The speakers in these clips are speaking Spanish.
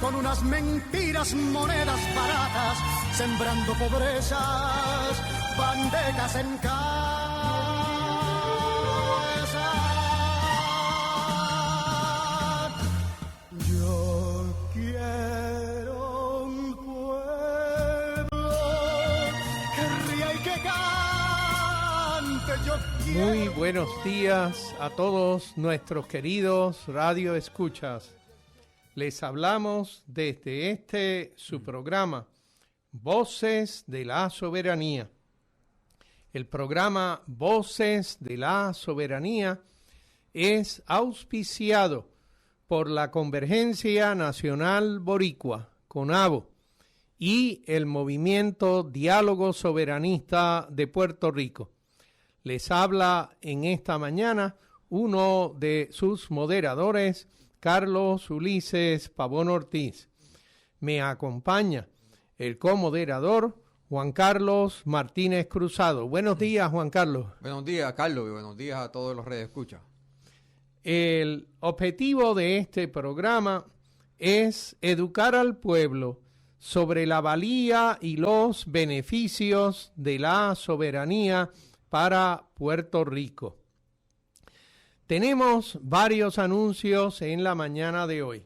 con unas mentiras, monedas baratas, sembrando pobrezas, bandejas en casa. Yo quiero un pueblo que ría y que cante. Yo quiero. Muy buenos días a todos nuestros queridos radio escuchas. Les hablamos desde su programa, Voces de la Soberanía. El programa Voces de la Soberanía es auspiciado por la Convergencia Nacional Boricua, CONABO, y el Movimiento Diálogo Soberanista de Puerto Rico. Les habla en esta mañana uno de sus moderadores, Carlos Ulises Pavón Ortiz. Me acompaña el comoderador Juan Carlos Martínez Cruzado. Buenos días, Juan Carlos. Buenos días, Carlos, y buenos días a todos los radioescuchas. El objetivo de este programa es educar al pueblo sobre la valía y los beneficios de la soberanía para Puerto Rico. Tenemos varios anuncios en la mañana de hoy.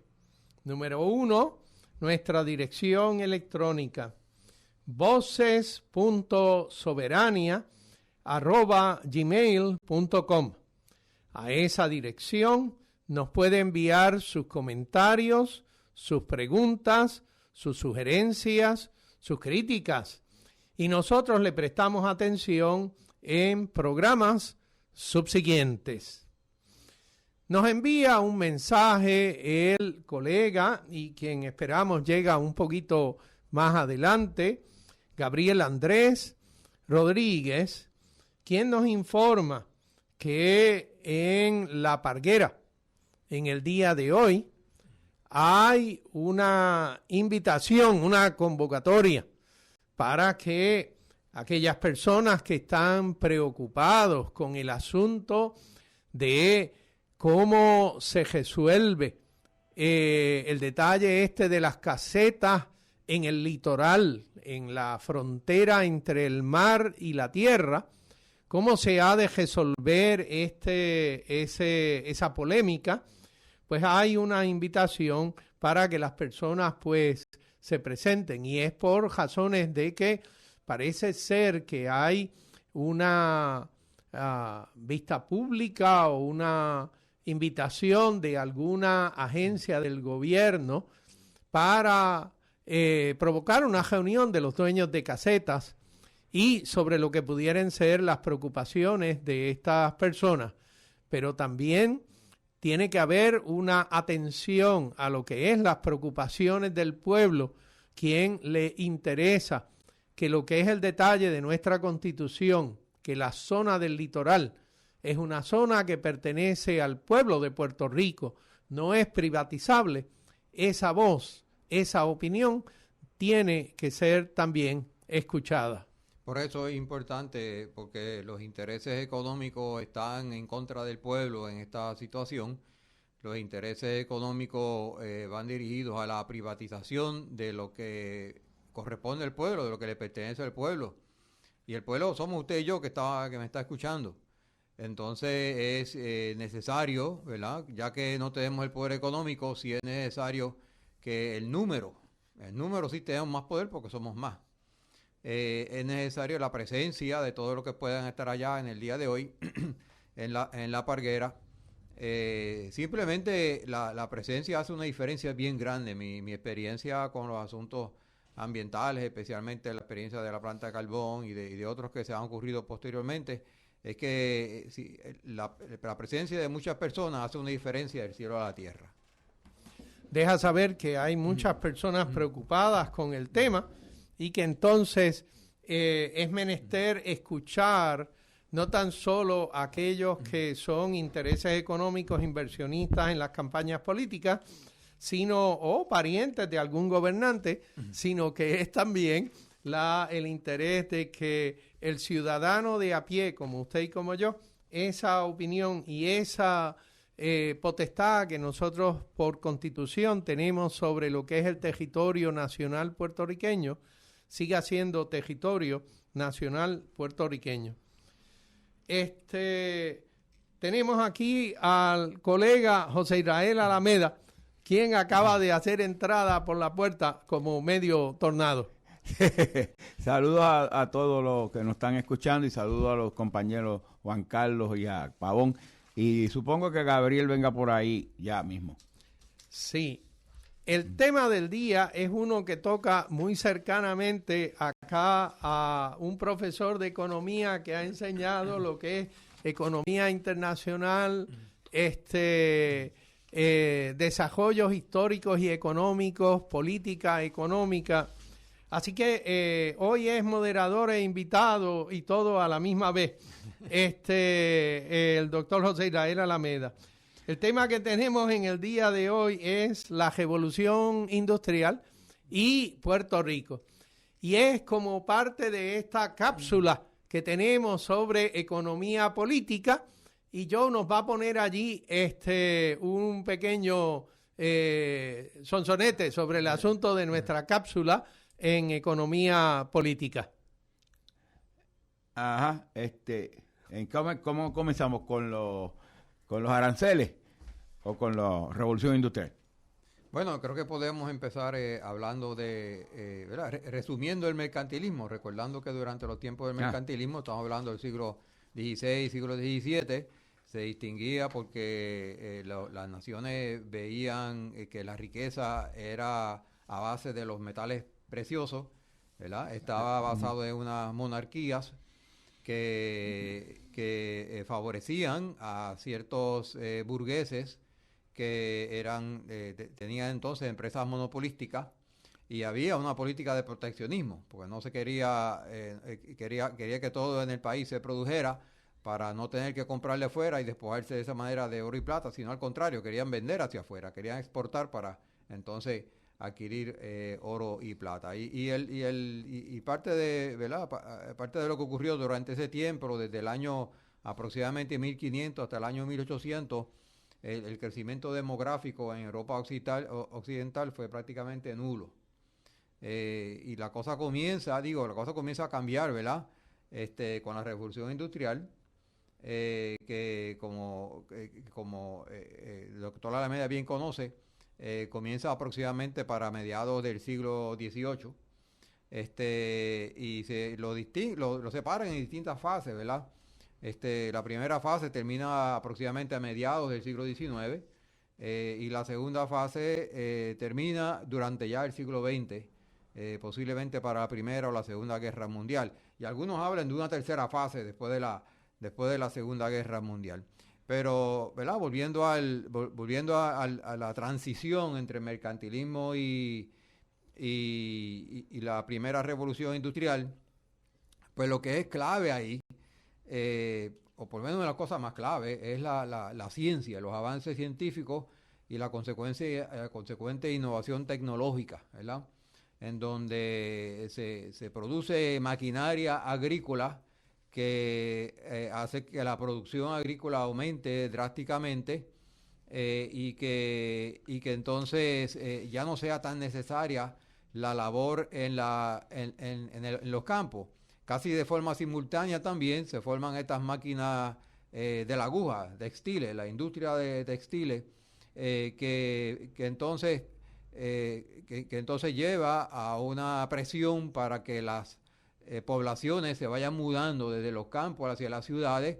Número 1, nuestra dirección electrónica, voces.soberania@gmail.com. A esa dirección nos puede enviar sus comentarios, sus preguntas, sus sugerencias, sus críticas, y nosotros le prestamos atención en programas subsiguientes. Nos envía un mensaje el colega, y quien esperamos llega un poquito más adelante, Gabriel Andrés Rodríguez, quien nos informa que en La Parguera, en el día de hoy, hay una invitación, una convocatoria para que aquellas personas que están preocupados con el asunto de cómo se resuelve el detalle de las casetas en el litoral, en la frontera entre el mar y la tierra, cómo se ha de resolver esa polémica, pues hay una invitación para que las personas pues se presenten, y es por razones de que parece ser que hay una vista pública o una invitación de alguna agencia del gobierno para provocar una reunión de los dueños de casetas y sobre lo que pudieran ser las preocupaciones de estas personas. Pero también tiene que haber una atención a lo que es las preocupaciones del pueblo, quien le interesa que lo que es el detalle de nuestra Constitución, que la zona del litoral es una zona que pertenece al pueblo de Puerto Rico, no es privatizable. Esa voz, esa opinión tiene que ser también escuchada. Por eso es importante, porque los intereses económicos están en contra del pueblo en esta situación. Los intereses económicos van dirigidos a la privatización de lo que corresponde al pueblo, de lo que le pertenece al pueblo. Y el pueblo somos usted y yo que me está escuchando. Entonces es necesario, ¿verdad? Ya que no tenemos el poder económico, sí es necesario que el número sí tenemos más poder porque somos más. Es necesario la presencia de todos los que puedan estar allá en el día de hoy en la Parguera. Simplemente la presencia hace una diferencia bien grande. Mi experiencia con los asuntos ambientales, especialmente la experiencia de la planta de carbón y de otros que se han ocurrido posteriormente, es que la presencia de muchas personas hace una diferencia del cielo a la tierra. Deja saber que hay muchas personas preocupadas con el tema, y que entonces es menester escuchar no tan solo a aquellos que son intereses económicos, inversionistas en las campañas políticas, sino o parientes de algún gobernante, sino que es también el interés de que el ciudadano de a pie, como usted y como yo, esa opinión y esa potestad que nosotros por constitución tenemos sobre lo que es el territorio nacional puertorriqueño siga siendo territorio nacional puertorriqueño. Tenemos aquí al colega José Israel Alameda, quien acaba de hacer entrada por la puerta como medio tornado. Saludos a todos los que nos están escuchando y saludos a los compañeros Juan Carlos y a Pavón. Y supongo que Gabriel venga por ahí ya mismo. Sí. El tema del día es uno que toca muy cercanamente acá a un profesor de economía que ha enseñado lo que es economía internacional, desarrollos históricos y económicos, política económica. Así que hoy es moderador e invitado y todo a la misma vez, el doctor José Israel Alameda. El tema que tenemos en el día de hoy es la revolución industrial y Puerto Rico. Y es como parte de esta cápsula que tenemos sobre economía política, y Joe nos va a poner allí un pequeño sonsonete sobre el asunto de nuestra cápsula en economía política. Ajá, ¿cómo comenzamos? ¿Con los aranceles o con la revolución industrial? Bueno, creo que podemos empezar hablando resumiendo el mercantilismo, recordando que durante los tiempos del mercantilismo, estamos hablando del siglo XVI, siglo XVII, se distinguía porque las naciones veían que la riqueza era a base de los metales preciosos, ¿verdad? Estaba basado en unas monarquías que favorecían a ciertos burgueses que tenían entonces empresas monopolísticas, y había una política de proteccionismo, porque no se quería que todo en el país se produjera para no tener que comprarle fuera y despojarse de esa manera de oro y plata, sino al contrario, querían vender hacia afuera, querían exportar para entonces adquirir oro y plata. Y parte de, ¿verdad? Parte de lo que ocurrió durante ese tiempo, desde el año aproximadamente 1500 hasta el año 1800, el crecimiento demográfico en Europa occidental fue prácticamente nulo. Y la cosa comienza a cambiar, ¿verdad? Con la revolución industrial, que como el doctor Alameda bien conoce, comienza aproximadamente para mediados del siglo XVIII, y lo separan en distintas fases, ¿verdad? La primera fase termina aproximadamente a mediados del siglo XIX, y la segunda fase termina durante ya el siglo XX, posiblemente para la Primera o la Segunda Guerra Mundial. Y algunos hablan de una tercera fase después de la Segunda Guerra Mundial. Pero, ¿verdad? Volviendo a la transición entre mercantilismo y la primera revolución industrial, pues lo que es clave ahí, o por lo menos una de las cosas más clave, es la ciencia, los avances científicos y la consecuente innovación tecnológica, ¿verdad? En donde se produce maquinaria agrícola que hace que la producción agrícola aumente drásticamente, y que entonces ya no sea tan necesaria la labor en los campos. Casi de forma simultánea también se forman estas máquinas de la aguja, textiles, la industria de textiles, que entonces lleva a una presión para que las poblaciones se vayan mudando desde los campos hacia las ciudades,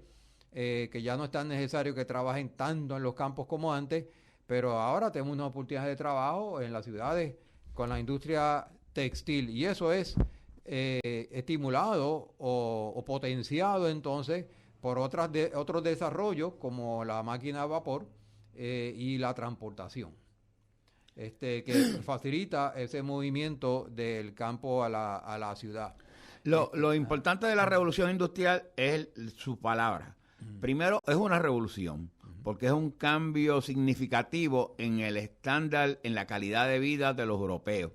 que ya no es tan necesario que trabajen tanto en los campos como antes, pero ahora tenemos una oportunidad de trabajo en las ciudades con la industria textil, y eso es estimulado o potenciado entonces por otros desarrollos como la máquina a vapor y la transportación, que facilita ese movimiento del campo a la ciudad. Lo importante de la revolución industrial es su palabra. Primero, es una revolución, porque es un cambio significativo en el estándar, en la calidad de vida de los europeos,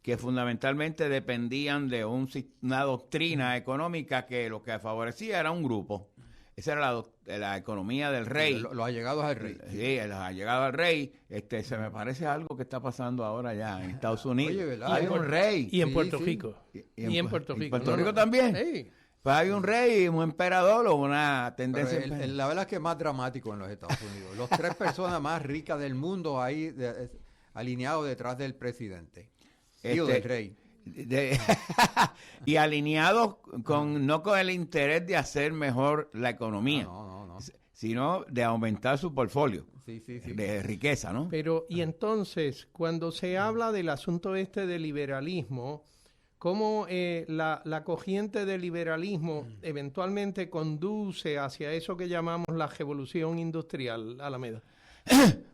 que fundamentalmente dependían de una doctrina económica que lo que favorecía era un grupo. Esa era de la economía del rey. Los allegados al rey. Sí, los allegados al rey. Se me parece algo que está pasando ahora ya en Estados Unidos. Oye, ¿verdad? Hay un rey. Y en Sí, Puerto sí. Rico. Y en Puerto Rico. Puerto Rico también. Sí. Pues hay un rey, un emperador o una Pero tendencia. la verdad es que es más dramático en los Estados Unidos. Los 3 personas más ricas del mundo ahí alineados detrás del presidente. Digo, del rey. Y alineados no con el interés de hacer mejor la economía, No. sino de aumentar su portfolio Sí. de riqueza, ¿no? Pero, y entonces, cuando se habla del asunto este del liberalismo, ¿cómo la corriente del liberalismo eventualmente conduce hacia eso que llamamos la revolución industrial, Alameda?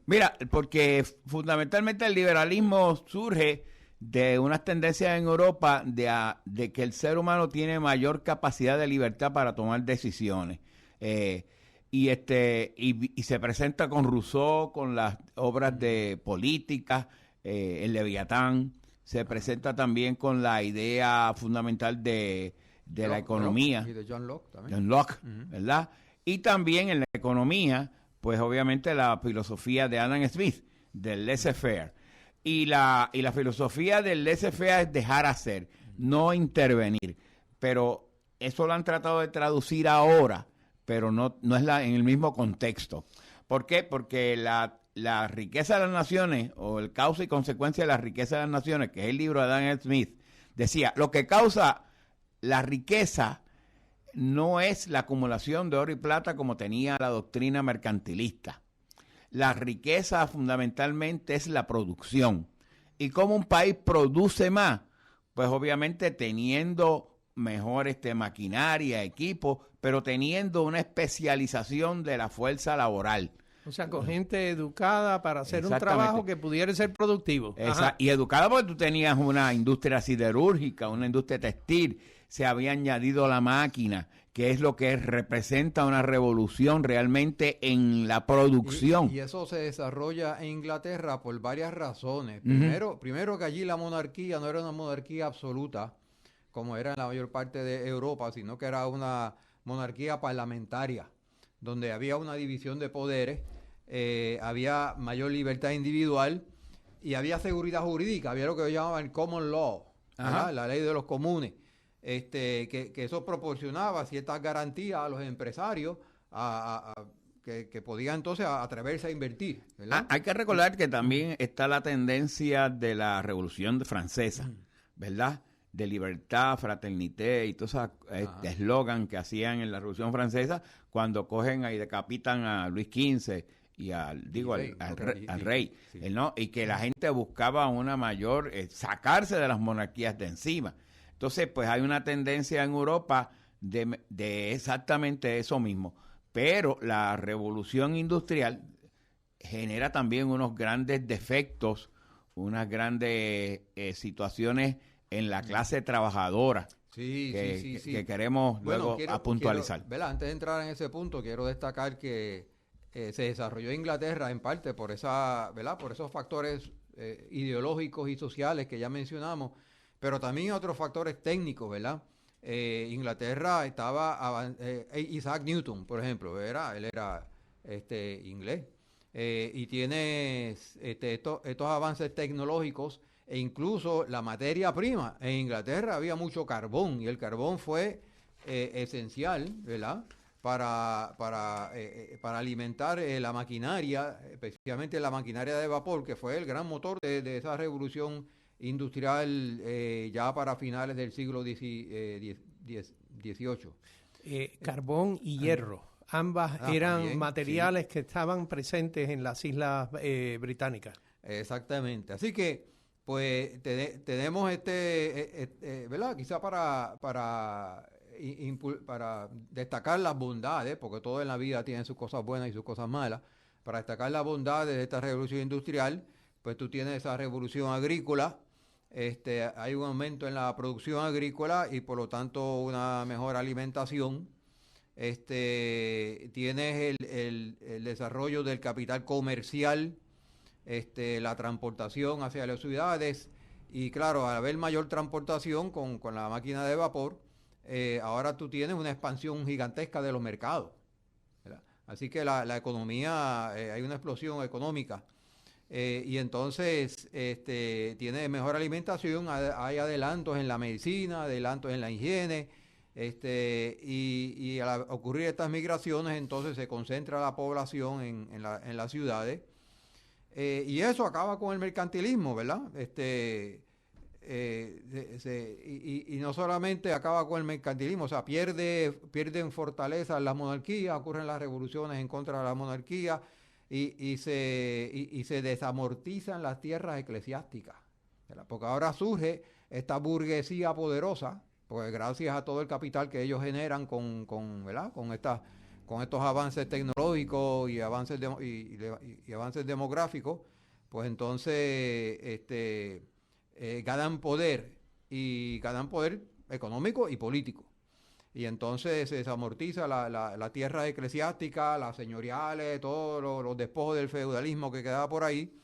Mira, porque fundamentalmente el liberalismo surge de unas tendencias en Europa de que el ser humano tiene mayor capacidad de libertad para tomar decisiones. Y se presenta con Rousseau, con las obras de política, el Leviatán. Se presenta también con la idea fundamental de la economía. Y de John Locke también. John Locke, ¿verdad? Y también en la economía, pues obviamente la filosofía de Adam Smith, del laissez-faire. Y la filosofía del laissez-faire es dejar hacer, no intervenir. Pero eso lo han tratado de traducir ahora, pero no es en el mismo contexto. ¿Por qué? Porque la riqueza de las naciones, o el causa y consecuencia de la riqueza de las naciones, que es el libro de Adam Smith, decía, lo que causa la riqueza no es la acumulación de oro y plata como tenía la doctrina mercantilista. La riqueza fundamentalmente es la producción. ¿Y cómo un país produce más? Pues obviamente teniendo mejor maquinaria, equipo, pero teniendo una especialización de la fuerza laboral. O sea, con gente educada para hacer un Exactamente. trabajo que pudiera ser productivo. Ajá. Y educada porque tú tenías una industria siderúrgica, una industria textil, se había añadido la máquina, que es lo que representa una revolución realmente en la producción. Y eso se desarrolla en Inglaterra por varias razones. Ujú. Primero que allí la monarquía no era una monarquía absoluta, como era en la mayor parte de Europa, sino que era una monarquía parlamentaria, donde había una división de poderes, había mayor libertad individual y había seguridad jurídica, había lo que llamaban el common law, ¿verdad? La ley de los comunes, que eso proporcionaba ciertas garantías a los empresarios que podían entonces atreverse a invertir, ¿verdad? Hay que recordar que también está la tendencia de la Revolución Francesa, ¿verdad? De libertad, fraternité y todos esos eslogan que hacían en la Revolución Francesa cuando cogen y decapitan a Luis XV y al rey, sí. ¿no? Y que la gente buscaba una mayor, sacarse de las monarquías de encima. Entonces, pues hay una tendencia en Europa de exactamente eso mismo. Pero la revolución industrial genera también unos grandes defectos, unas grandes situaciones en la clase trabajadora que queremos luego puntualizar. Antes de entrar en ese punto, quiero destacar que se desarrolló en Inglaterra en parte por por esos factores ideológicos y sociales que ya mencionamos, pero también otros factores técnicos, ¿verdad? Inglaterra estaba Isaac Newton, por ejemplo, él era inglés, y tiene estos avances tecnológicos. E incluso la materia prima. En Inglaterra había mucho carbón y el carbón fue esencial, ¿verdad? Para alimentar la maquinaria, especialmente la maquinaria de vapor, que fue el gran motor de esa revolución industrial ya para finales del siglo XVIII. Carbón y hierro. Ambas eran también, materiales que estaban presentes en las islas británicas. Exactamente. Así que pues tenemos ¿verdad? Quizá para destacar las bondades, porque todo en la vida tiene sus cosas buenas y sus cosas malas, para destacar las bondades de esta revolución industrial, pues tú tienes esa revolución agrícola, hay un aumento en la producción agrícola y por lo tanto una mejor alimentación, tienes el desarrollo del capital comercial, la transportación hacia las ciudades y claro, al haber mayor transportación con la máquina de vapor, ahora tú tienes una expansión gigantesca de los mercados, ¿verdad? Así que la economía, hay una explosión económica. Y entonces tiene mejor alimentación, hay adelantos en la medicina, adelantos en la higiene, y al ocurrir estas migraciones, entonces se concentra la población en las ciudades, y eso acaba con el mercantilismo, ¿verdad? Y no solamente acaba con el mercantilismo, o sea, pierden fortaleza las monarquías, ocurren las revoluciones en contra de la monarquía, y se desamortizan las tierras eclesiásticas, ¿verdad? Porque ahora surge esta burguesía poderosa, pues gracias a todo el capital que ellos generan ¿verdad? con estos avances tecnológicos y avances demográficos, pues entonces ganan poder económico y político. Y entonces se desamortiza la tierra eclesiástica, las señoriales, todos los despojos del feudalismo que quedaba por ahí.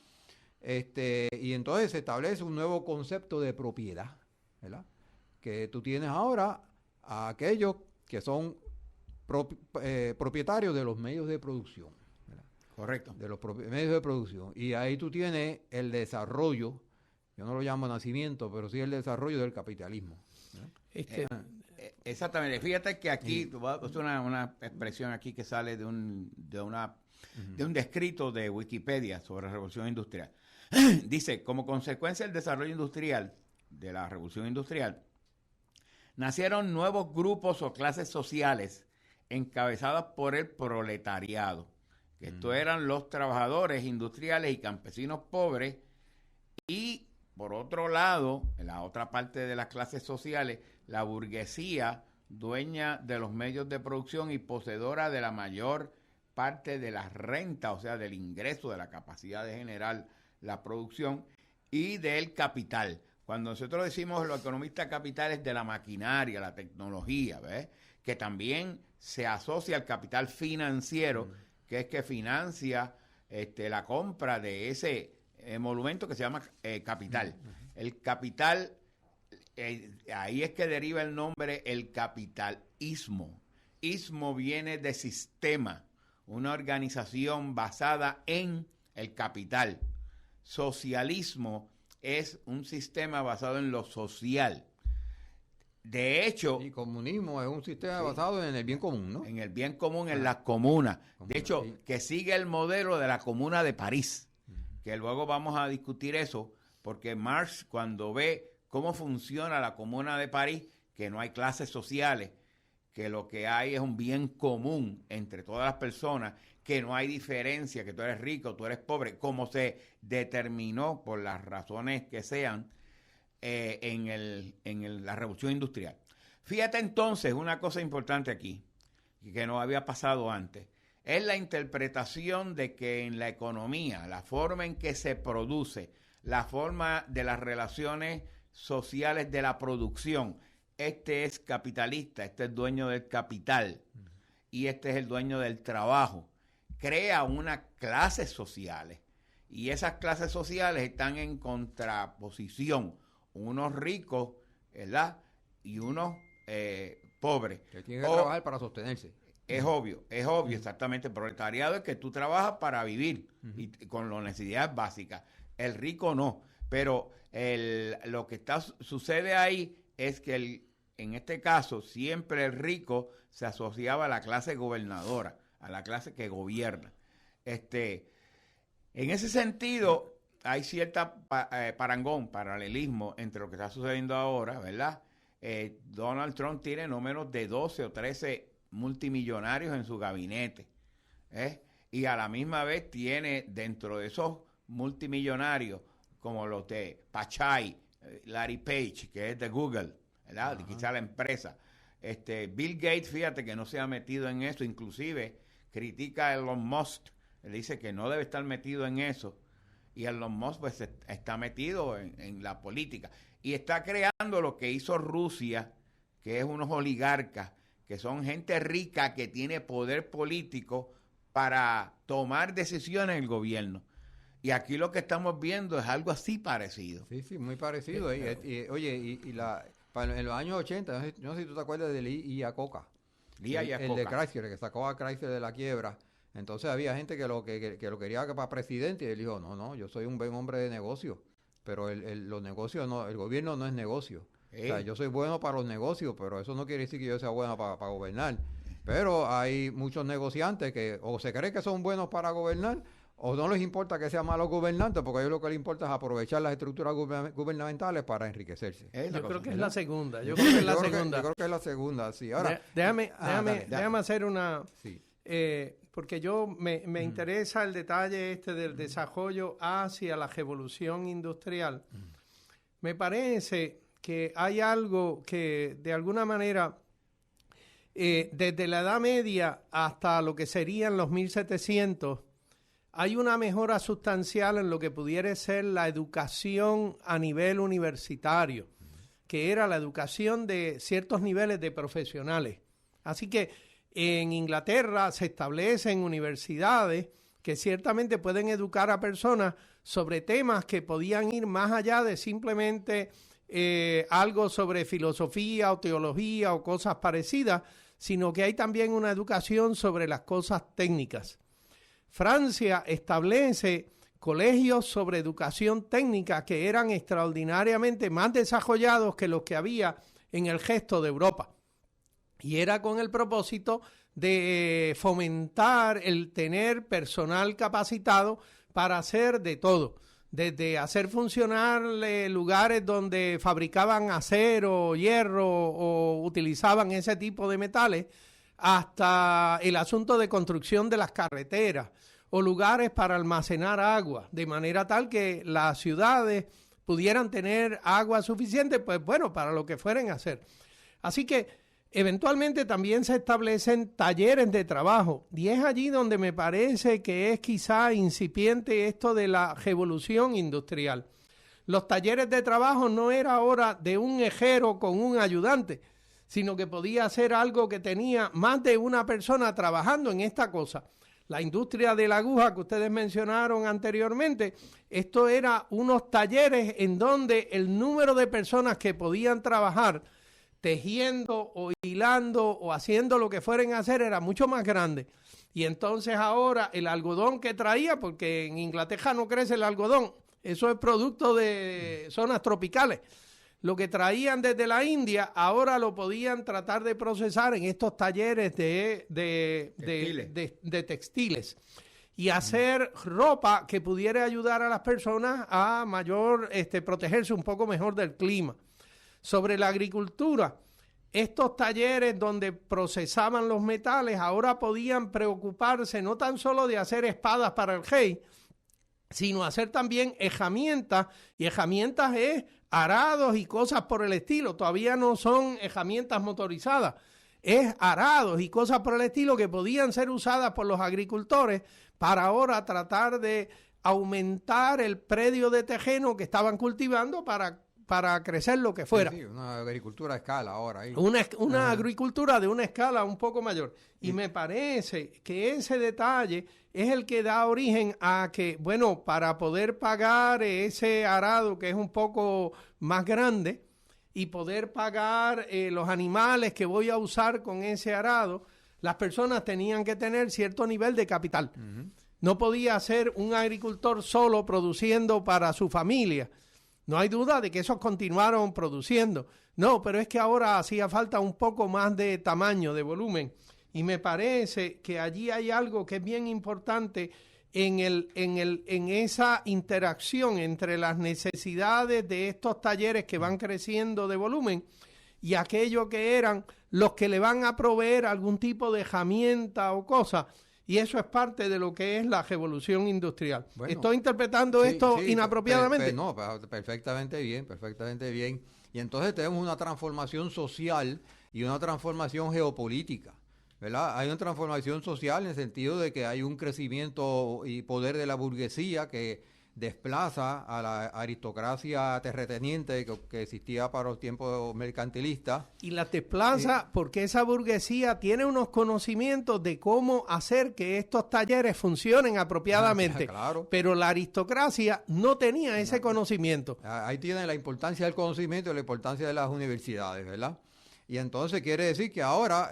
Y entonces se establece un nuevo concepto de propiedad, ¿verdad? Que tú tienes ahora a aquellos que son propietarios de los medios de producción, ¿verdad? Correcto. De los medios de producción. Y ahí tú tienes el desarrollo, yo no lo llamo nacimiento, pero sí el desarrollo del capitalismo, ¿verdad? Exactamente. Fíjate que aquí, es una expresión aquí que sale de un descrito de Wikipedia sobre la revolución industrial. Dice, como consecuencia del desarrollo industrial, de la revolución industrial, nacieron nuevos grupos o clases sociales encabezadas por el proletariado. Que estos eran los trabajadores industriales y campesinos pobres, y por otro lado, en la otra parte de las clases sociales, la burguesía, dueña de los medios de producción y poseedora de la mayor parte de las rentas, o sea, del ingreso, de la capacidad de generar la producción y del capital. Cuando nosotros decimos los economistas capitales, de la maquinaria, la tecnología, ¿ves? Que también se asocia al capital financiero, que es que financia la compra de ese monumento que se llama capital. El capital, ahí es que deriva el nombre, el capitalismo. Ismo viene de sistema, una organización basada en el capital. Socialismo es un sistema basado en lo social. De hecho... Y comunismo es un sistema basado en el bien común, ¿no? En el bien común, en las comunas. De hecho, que sigue el modelo de la Comuna de París, que luego vamos a discutir eso, porque Marx, cuando ve cómo funciona la Comuna de París, que no hay clases sociales, que lo que hay es un bien común entre todas las personas, que no hay diferencia, que tú eres rico, tú eres pobre, como se determinó por las razones que sean en la Revolución Industrial. Fíjate entonces, una cosa importante aquí, que no había pasado antes, es la interpretación de que en la economía, la forma en que se produce, la forma de las relaciones sociales de la producción, este es capitalista, este es dueño del capital y este es el dueño del trabajo, crea unas clases sociales, y esas clases sociales están en contraposición, unos ricos, ¿verdad? Y unos pobres. Que tienen que trabajar para sostenerse. Es obvio, exactamente. El proletariado es que tú trabajas para vivir y con las necesidades básicas. El rico no. Pero lo que sucede ahí es que en este caso siempre el rico se asociaba a la clase gobernadora, a la clase que gobierna. En ese sentido hay cierta paralelismo entre lo que está sucediendo ahora, ¿verdad? Donald Trump tiene no menos de 12 o 13 multimillonarios en su gabinete, y a la misma vez tiene dentro de esos multimillonarios como los de Pachai, Larry Page, que es de Google, ¿verdad? Quizá la empresa. Bill Gates, fíjate que no se ha metido en eso, inclusive critica a Elon Musk, le dice que no debe estar metido en eso, y Elon Musk pues está metido en la política y está creando lo que hizo Rusia, que es unos oligarcas, que son gente rica que tiene poder político para tomar decisiones en el gobierno. Y aquí lo que estamos viendo es algo así parecido. Sí, muy parecido. Oye, en los años 80, no sé si tú te acuerdas de Lee Iacocca. El de Chrysler, que sacó a Chrysler de la quiebra. Entonces había gente que lo quería para presidente y él dijo, no, yo soy un buen hombre de negocio, pero los negocios no, el gobierno no es negocio. O sea, yo soy bueno para los negocios, pero eso no quiere decir que yo sea bueno para gobernar. Pero hay muchos negociantes que o se creen que son buenos para gobernar o no les importa que sean malos gobernantes, porque a ellos lo que les importa es aprovechar las estructuras gubernamentales para enriquecerse. Yo creo que es la segunda. Yo creo que es la segunda. Yo creo que es la segunda, sí. Ahora, déjame hacer una... Sí. Porque me interesa el detalle del desarrollo hacia la revolución industrial. Me parece que hay algo que de alguna manera, desde la Edad Media hasta lo que serían los 1700, hay una mejora sustancial en lo que pudiera ser la educación a nivel universitario, que era la educación de ciertos niveles de profesionales. Así que en Inglaterra se establecen universidades que ciertamente pueden educar a personas sobre temas que podían ir más allá de simplemente algo sobre filosofía o teología o cosas parecidas, sino que hay también una educación sobre las cosas técnicas. Francia establece colegios sobre educación técnica que eran extraordinariamente más desarrollados que los que había en el resto de Europa. Y era con el propósito de fomentar el tener personal capacitado para hacer de todo, desde hacer funcionar lugares donde fabricaban acero, hierro o utilizaban ese tipo de metales, hasta el asunto de construcción de las carreteras o lugares para almacenar agua, de manera tal que las ciudades pudieran tener agua suficiente, pues bueno, para lo que fueran a hacer. Así que eventualmente también se establecen talleres de trabajo, y es allí donde me parece que es quizá incipiente esto de la revolución industrial. Los talleres de trabajo no era ahora de un herrero con un ayudante, sino que podía ser algo que tenía más de una persona trabajando en esta cosa. La industria de la aguja que ustedes mencionaron anteriormente, esto era unos talleres en donde el número de personas que podían trabajar tejiendo o hilando o haciendo lo que fueran a hacer era mucho más grande. Y entonces ahora el algodón que traía, porque en Inglaterra no crece el algodón, eso es producto de zonas tropicales. Lo que traían desde la India, ahora lo podían tratar de procesar en estos talleres de textiles y hacer ropa que pudiera ayudar a las personas a protegerse un poco mejor del clima. Sobre la agricultura, estos talleres donde procesaban los metales ahora podían preocuparse no tan solo de hacer espadas para el rey, sino hacer también herramientas, y herramientas es arados y cosas por el estilo. Todavía no son herramientas motorizadas, es arados y cosas por el estilo que podían ser usadas por los agricultores para ahora tratar de aumentar el predio de terreno que estaban cultivando para crecer lo que fuera. Sí, una agricultura a escala ahora. Ahí. Una agricultura de una escala un poco mayor. Y me parece que ese detalle es el que da origen a que, bueno, para poder pagar ese arado que es un poco más grande y poder pagar los animales que voy a usar con ese arado, las personas tenían que tener cierto nivel de capital. Uh-huh. No podía ser un agricultor solo produciendo para su familia. No hay duda de que esos continuaron produciendo. No, pero es que ahora hacía falta un poco más de tamaño, de volumen. Y me parece que allí hay algo que es bien importante en esa interacción entre las necesidades de estos talleres que van creciendo de volumen y aquello que eran los que le van a proveer algún tipo de herramienta o cosa. Y eso es parte de lo que es la revolución industrial. Bueno, ¿estoy interpretando esto inapropiadamente? No, perfectamente bien. Y entonces tenemos una transformación social y una transformación geopolítica, ¿verdad? Hay una transformación social en el sentido de que hay un crecimiento y poder de la burguesía que desplaza a la aristocracia terrateniente que existía para los tiempos mercantilistas. Y la desplaza porque esa burguesía tiene unos conocimientos de cómo hacer que estos talleres funcionen apropiadamente. Claro. Pero la aristocracia no tenía ese conocimiento. Ahí tiene la importancia del conocimiento y la importancia de las universidades, ¿verdad? Y entonces quiere decir que ahora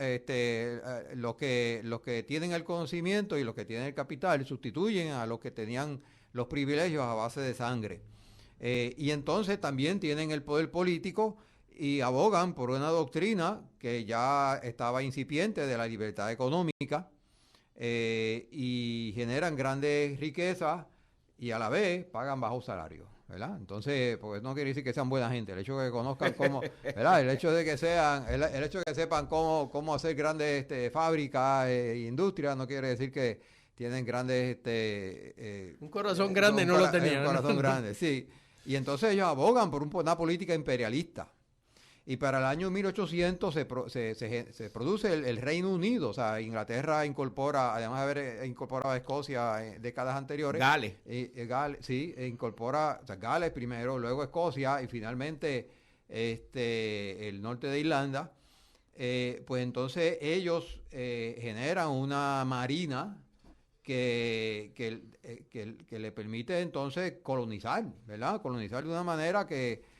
los que tienen el conocimiento y los que tienen el capital sustituyen a los que tenían los privilegios a base de sangre. Y entonces también tienen el poder político y abogan por una doctrina que ya estaba incipiente de la libertad económica, y generan grandes riquezas y a la vez pagan bajos salarios, ¿verdad? Entonces, porque no quiere decir que sean buena gente, el hecho de que conozcan cómo, ¿verdad? El hecho de que el hecho de que sepan cómo hacer grandes fábricas e industrias no quiere decir que tienen grandes un corazón grande no lo tenían. Un corazón grande, sí. Y entonces ellos abogan por una política imperialista. Y para el año 1800 se produce el Reino Unido, o sea, Inglaterra incorpora, además de haber incorporado a Escocia en décadas anteriores. Gales. Sí, incorpora, o sea, Gales primero, luego Escocia y finalmente el norte de Irlanda. Pues entonces ellos generan una marina que le permite entonces colonizar, ¿verdad? Colonizar de una manera que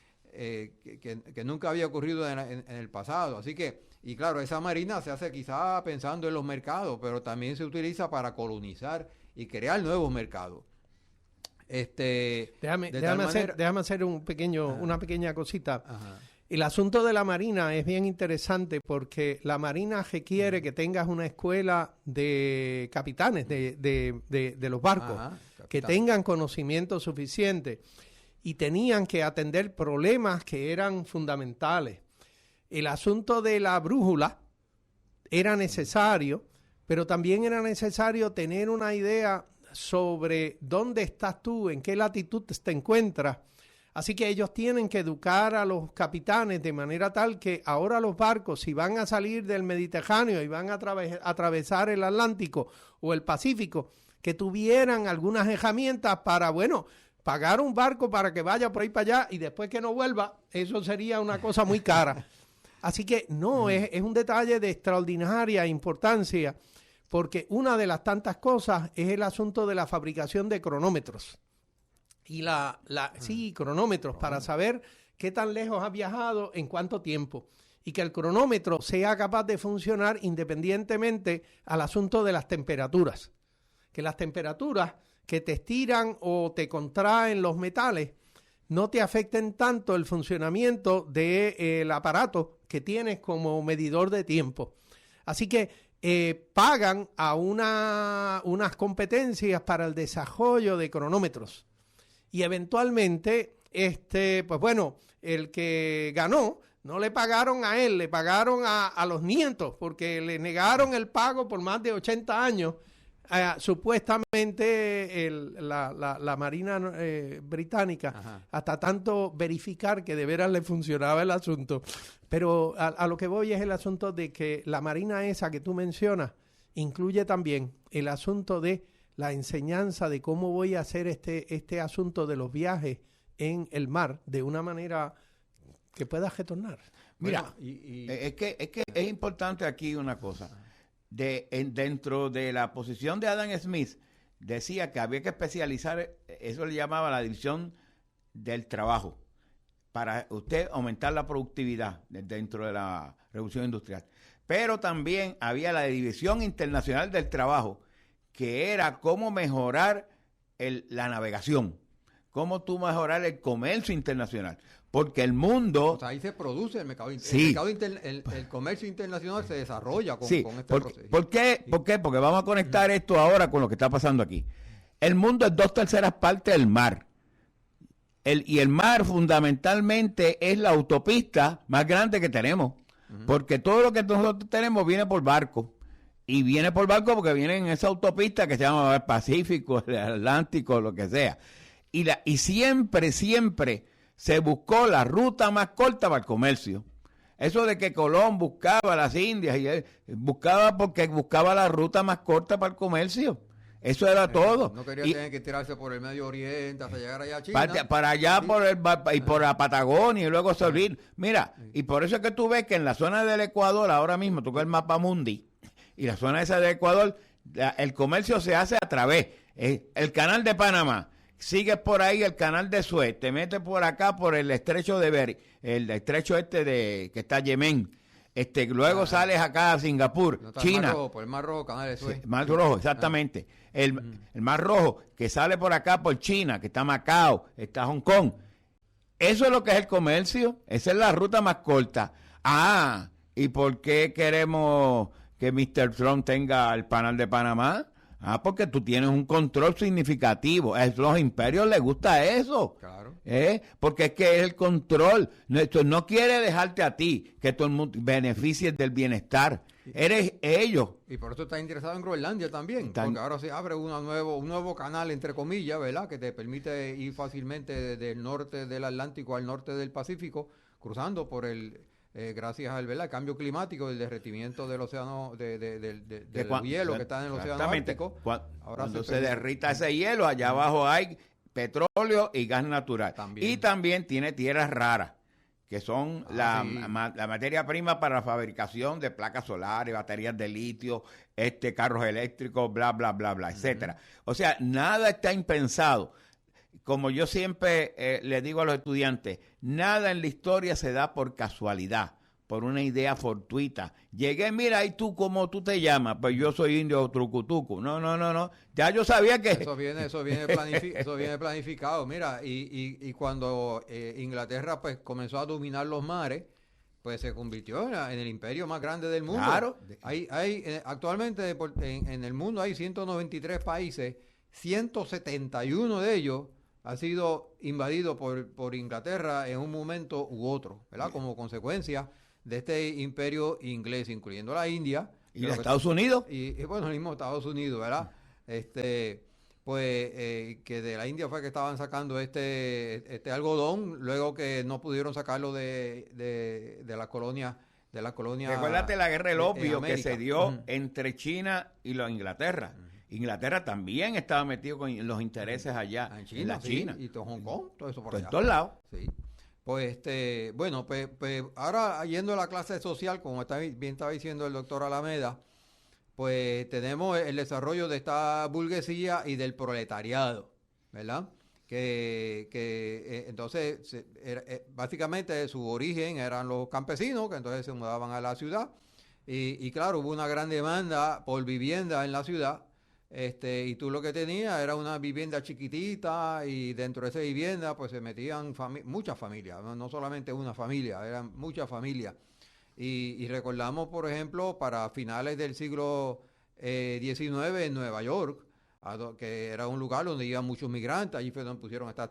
nunca había ocurrido en el pasado. Así que, y claro, esa marina se hace quizá pensando en los mercados, pero también se utiliza para colonizar y crear nuevos mercados. Déjame hacer una pequeña cosita. Ajá. El asunto de la marina es bien interesante porque la marina requiere que tengas una escuela de capitanes de los barcos, que tengan conocimiento suficiente. Y tenían que atender problemas que eran fundamentales. El asunto de la brújula era necesario, pero también era necesario tener una idea sobre dónde estás tú, en qué latitud te encuentras. Así que ellos tienen que educar a los capitanes de manera tal que ahora los barcos, si van a salir del Mediterráneo y van a atravesar el Atlántico o el Pacífico, que tuvieran algunas herramientas para, pagar un barco para que vaya por ahí para allá y después que no vuelva, eso sería una cosa muy cara. Así que es un detalle de extraordinaria importancia, porque una de las tantas cosas es el asunto de la fabricación de cronómetros. Y cronómetros, para saber qué tan lejos ha viajado en cuánto tiempo. Y que el cronómetro sea capaz de funcionar independientemente al asunto de las temperaturas. Que las temperaturas que te estiran o te contraen los metales no te afecten tanto el funcionamiento del aparato que tienes como medidor de tiempo. Así que pagan a unas competencias para el desarrollo de cronómetros. Y eventualmente, el que ganó, no le pagaron a él, le pagaron a los nietos, porque le negaron el pago por más de 80 años. Supuestamente la Marina británica, Ajá, hasta tanto verificar que de veras le funcionaba el asunto. Pero a lo que voy es el asunto de que la Marina esa que tú mencionas incluye también el asunto de la enseñanza de cómo voy a hacer este asunto de los viajes en el mar de una manera que pueda retornar. Mira, es que es importante aquí una cosa. Dentro de la posición de Adam Smith, decía que había que especializar, eso le llamaba la división del trabajo, para usted aumentar la productividad dentro de la revolución industrial. Pero también había la división internacional del trabajo, que era cómo mejorar la navegación, cómo tú mejorar el comercio internacional. Porque el mundo... O sea, ahí se produce el mercado Sí. el comercio internacional se desarrolla con este proceso. ¿Por qué? Porque vamos a conectar esto ahora con lo que está pasando aquí. El mundo es 2/3 partes del mar. Y el mar fundamentalmente es la autopista más grande que tenemos. Porque todo lo que nosotros tenemos viene por barco. Y viene por barco porque viene en esa autopista que se llama el Pacífico, el Atlántico, lo que sea. Y siempre se buscó la ruta más corta para el comercio. Eso de que Colón buscaba las Indias, y él buscaba porque buscaba la ruta más corta para el comercio. Eso era todo. No quería tener que tirarse por el Medio Oriente hasta llegar allá a China. Para allá y por la Patagonia y luego subir. Mira, y por eso es que tú ves que en la zona del Ecuador, ahora mismo, tú ves el mapa mundi, y la zona esa del Ecuador, el comercio se hace a través. El canal de Panamá. Sigues por ahí el canal de Suez, te metes por acá por el estrecho de Bering, el estrecho que está Yemen, Luego sales acá a Singapur, No está China. por el Mar Rojo, Canal de Suez. Mar Rojo, exactamente. El Mar Rojo que sale por acá por China, que está Macao, está Hong Kong. Eso es lo que es el comercio. Esa es la ruta más corta. Ah, ¿y por qué queremos que Mr. Trump tenga el canal de Panamá? Ah, porque tú tienes un control significativo. A los imperios les gusta eso. Claro. Porque es que es el control. Esto no quiere dejarte a ti que todo el mundo beneficies del bienestar. Eres ellos. Y por eso está interesado en Groenlandia también, porque ahora se abre un nuevo canal, entre comillas, ¿verdad? Que te permite ir fácilmente desde el norte del Atlántico al norte del Pacífico, cruzando por gracias al ¿verdad? Cambio climático, el derretimiento del océano, del hielo que está en el océano Ártico. Cuando se derrita ese hielo, allá abajo hay petróleo y gas natural. También. Y también tiene tierras raras, que son la materia prima para la fabricación de placas solares, baterías de litio, carros eléctricos, bla, bla, bla, bla, etcétera. O sea, nada está impensado. Como yo siempre le digo a los estudiantes, nada en la historia se da por casualidad, por una idea fortuita. Llegué, mira, ¿y tú cómo tú te llamas? Pues yo soy indio trucutucu. No. Ya yo sabía que... Eso viene planificado. Mira, y cuando Inglaterra pues comenzó a dominar los mares, pues se convirtió en el imperio más grande del mundo. Claro. Actualmente en el mundo hay 193 países, 171 de ellos ha sido invadido por Inglaterra en un momento u otro, ¿verdad? Como consecuencia de este imperio inglés, incluyendo la India. ¿Y los Estados Unidos? Y bueno, el mismo Estados Unidos, ¿verdad? Que de la India fue que estaban sacando este algodón, luego que no pudieron sacarlo de la colonia. Recuérdate la guerra del opio que se dio Uh-huh. entre China y la Inglaterra. Inglaterra también estaba metido con los intereses allá en la China. Y todo Hong Kong, todo eso por Pues allá. en todos lados. Sí. Pues ahora yendo a la clase social, como bien estaba diciendo el doctor Alameda, pues tenemos el desarrollo de esta burguesía y del proletariado, ¿verdad? Entonces, básicamente su origen eran los campesinos, que entonces se mudaban a la ciudad, y claro, hubo una gran demanda por vivienda en la ciudad. Y tú lo que tenías era una vivienda chiquitita y dentro de esa vivienda pues se metían muchas familias, no solamente una familia, eran muchas familias. Y recordamos, por ejemplo, para finales del siglo XIX en Nueva York, que era un lugar donde iban muchos migrantes, allí fue donde pusieron esta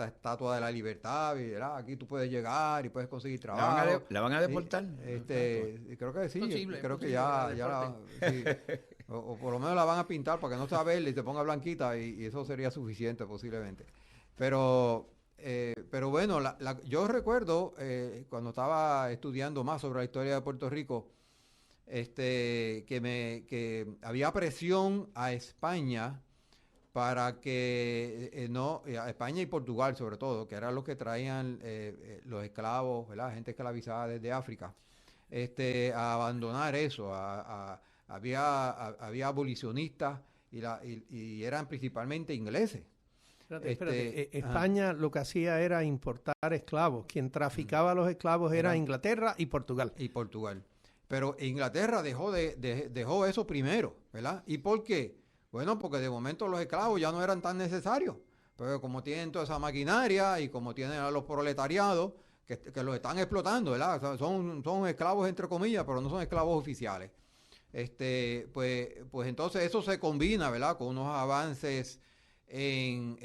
estatua de la libertad, y aquí tú puedes llegar y puedes conseguir trabajo. ¿La van a deportar? Creo que sí, Posible, creo que posible, sí. O por lo menos la van a pintar para que no sea verde y te ponga blanquita y eso sería suficiente posiblemente. Pero bueno, yo recuerdo cuando estaba estudiando más sobre la historia de Puerto Rico, que había presión a España para que a España y Portugal sobre todo, que eran los que traían los esclavos, ¿verdad? Gente esclavizada desde África, a abandonar eso, había abolicionistas y eran principalmente ingleses. Espérate. España lo que hacía era importar esclavos. Quien traficaba los esclavos era Inglaterra y Portugal. Pero Inglaterra dejó eso primero, ¿verdad? ¿Y por qué? Bueno, porque de momento los esclavos ya no eran tan necesarios. Pero como tienen toda esa maquinaria y como tienen a los proletariados que los están explotando, ¿verdad? O sea, son esclavos entre comillas, pero no son esclavos oficiales. Pues entonces eso se combina, ¿verdad? Con unos avances en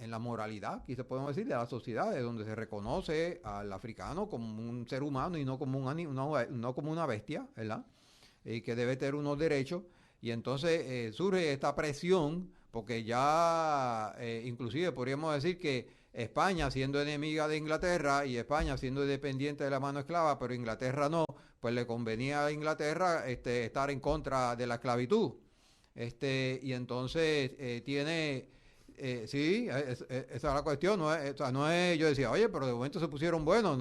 la moralidad, quizás podemos decir, de la sociedad, de donde se reconoce al africano como un ser humano y no como no como una bestia, ¿verdad? Y que debe tener unos derechos. Y entonces surge esta presión, porque ya inclusive podríamos decir que España siendo enemiga de Inglaterra y España siendo dependiente de la mano esclava, pero Inglaterra no, pues le convenía a Inglaterra estar en contra de la esclavitud. Y entonces esa es la cuestión, no es, yo decía, oye, pero de momento se pusieron buenos,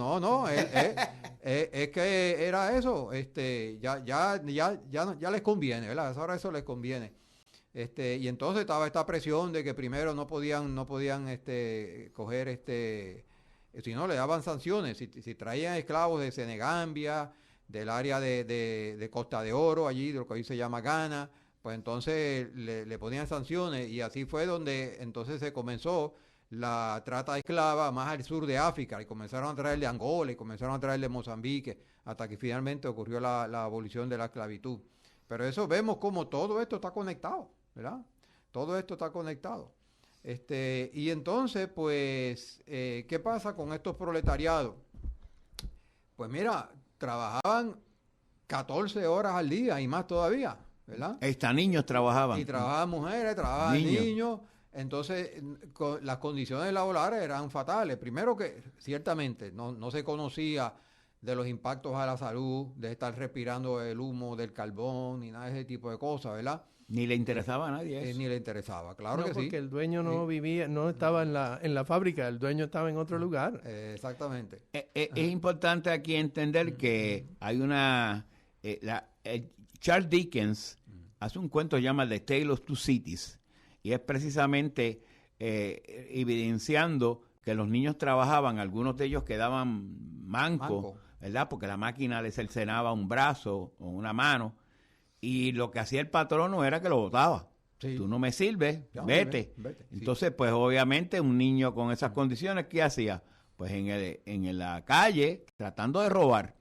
es que era eso, ya les conviene, ¿verdad? Ahora eso les conviene. Y entonces estaba esta presión de que primero no podían coger Si no, le daban sanciones. Si traían esclavos de Senegambia, del área de Costa de Oro, allí, de lo que hoy se llama Ghana, pues entonces le ponían sanciones, y así fue donde entonces se comenzó la trata de esclavas más al sur de África, y comenzaron a traer de Angola, y comenzaron a traer de Mozambique, hasta que finalmente ocurrió la abolición de la esclavitud. Pero eso vemos como todo esto está conectado, ¿verdad? Todo esto está conectado. Y entonces, pues, ¿qué pasa con estos proletariados? Pues mira, trabajaban 14 horas al día y más todavía, ¿verdad? Hasta niños trabajaban. Y trabajaban mujeres, trabajaban niños. Entonces, las condiciones laborales eran fatales. Primero que, ciertamente, no se conocía de los impactos a la salud, de estar respirando el humo del carbón, ni nada de ese tipo de cosas, ¿verdad? Ni le interesaba a nadie eso. Ni le interesaba, claro que sí. Porque el dueño no vivía, no estaba en la fábrica, el dueño estaba en otro lugar. Exactamente. Es importante aquí entender que hay una... Charles Dickens hace un cuento que se llama The Tale of Two Cities, y es precisamente evidenciando que los niños trabajaban, algunos de ellos quedaban mancos, ¿verdad? Porque la máquina les cercenaba un brazo o una mano, y lo que hacía el patrono era que lo botaba. Sí. Tú no me sirves, vete. Entonces, pues obviamente un niño con esas condiciones, ¿qué hacía? Pues en la calle, tratando de robar.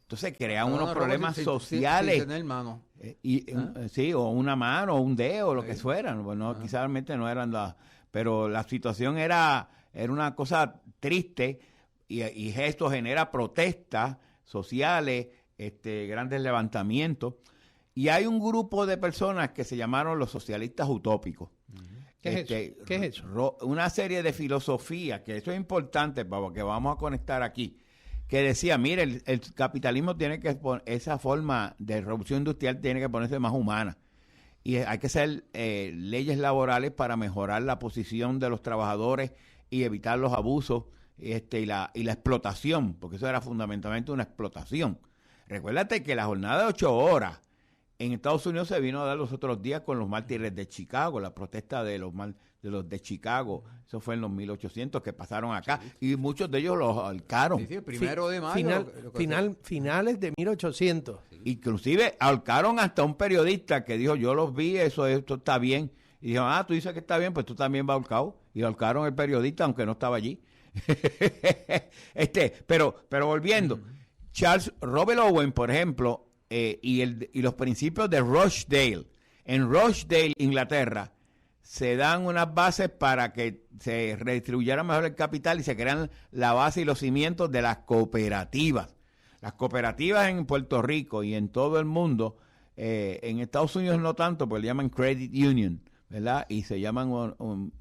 Entonces crean unos problemas sociales. Sin tener mano. Sí, o una mano, o un dedo, lo que fuera. Bueno, quizás realmente no eran las... Pero la situación era una cosa triste, y esto genera protestas sociales, grandes levantamientos. Y hay un grupo de personas que se llamaron los socialistas utópicos. ¿Qué es eso? Una serie de filosofía, que eso es importante porque vamos a conectar aquí, que decía, mire, el capitalismo tiene que esa forma de revolución industrial tiene que ponerse más humana. Y hay que hacer leyes laborales para mejorar la posición de los trabajadores y evitar los abusos y la explotación, porque eso era fundamentalmente una explotación. Recuérdate que la jornada de 8 horas en Estados Unidos se vino a dar los otros días con los mártires de Chicago, la protesta de los de Chicago. Eso fue en los 1800 que pasaron acá, y muchos de ellos los ahorcaron. Sí, primero de mayo. Finales de 1800. Sí. Inclusive ahorcaron hasta un periodista que dijo, yo los vi, esto está bien. Y dijeron, tú dices que está bien, pues tú también vas ahorcado. Y ahorcaron el periodista, aunque no estaba allí. Pero volviendo, Robert Owen, por ejemplo, y los principios de Rochdale. En Rochdale, Inglaterra, se dan unas bases para que se redistribuyera mejor el capital y se crean la base y los cimientos de las cooperativas. Las cooperativas en Puerto Rico y en todo el mundo, en Estados Unidos no tanto, porque le llaman credit union, ¿verdad? Y se llaman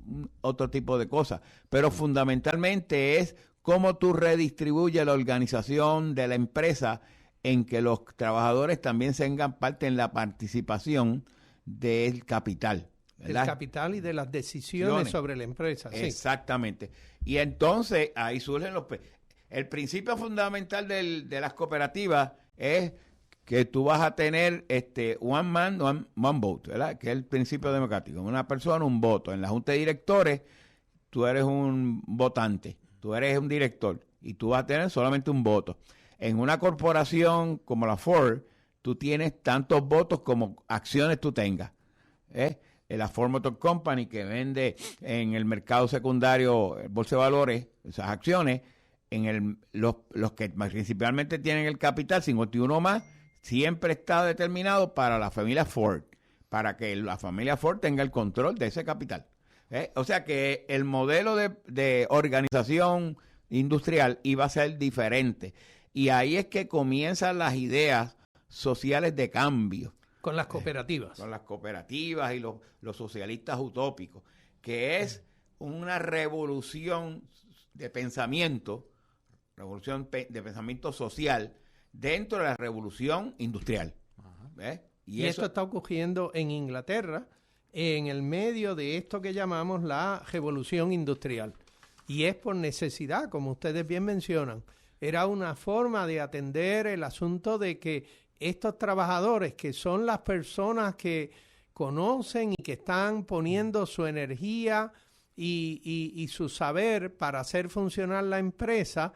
otro tipo de cosas. Pero fundamentalmente es cómo tú redistribuyes la organización de la empresa, en que los trabajadores también tengan parte en la participación del capital, ¿verdad? Del capital y de las decisiones sobre la empresa. Exactamente. Y entonces ahí surgen el principio fundamental de las cooperativas es que tú vas a tener one man, one vote, ¿verdad? Que es el principio democrático. Una persona, un voto. En la junta de directores, tú eres un votante, tú eres un director, y tú vas a tener solamente un voto. En una corporación como la Ford, tú tienes tantos votos como acciones tú tengas. La Ford Motor Company, que vende en el mercado secundario, bolsa de valores, esas acciones, los que principalmente tienen el capital, 51 más, siempre está determinado para la familia Ford, para que la familia Ford tenga el control de ese capital. O sea que el modelo de organización industrial iba a ser diferente. Y ahí es que comienzan las ideas sociales de cambio. Con las cooperativas. Con las cooperativas y los socialistas utópicos, que es una revolución de pensamiento social dentro de la revolución industrial. ¿Ves? Y esto está ocurriendo en Inglaterra, en el medio de esto que llamamos la revolución industrial. Y es por necesidad, como ustedes bien mencionan. Era una forma de atender el asunto de que estos trabajadores, que son las personas que conocen y que están poniendo su energía y su saber para hacer funcionar la empresa,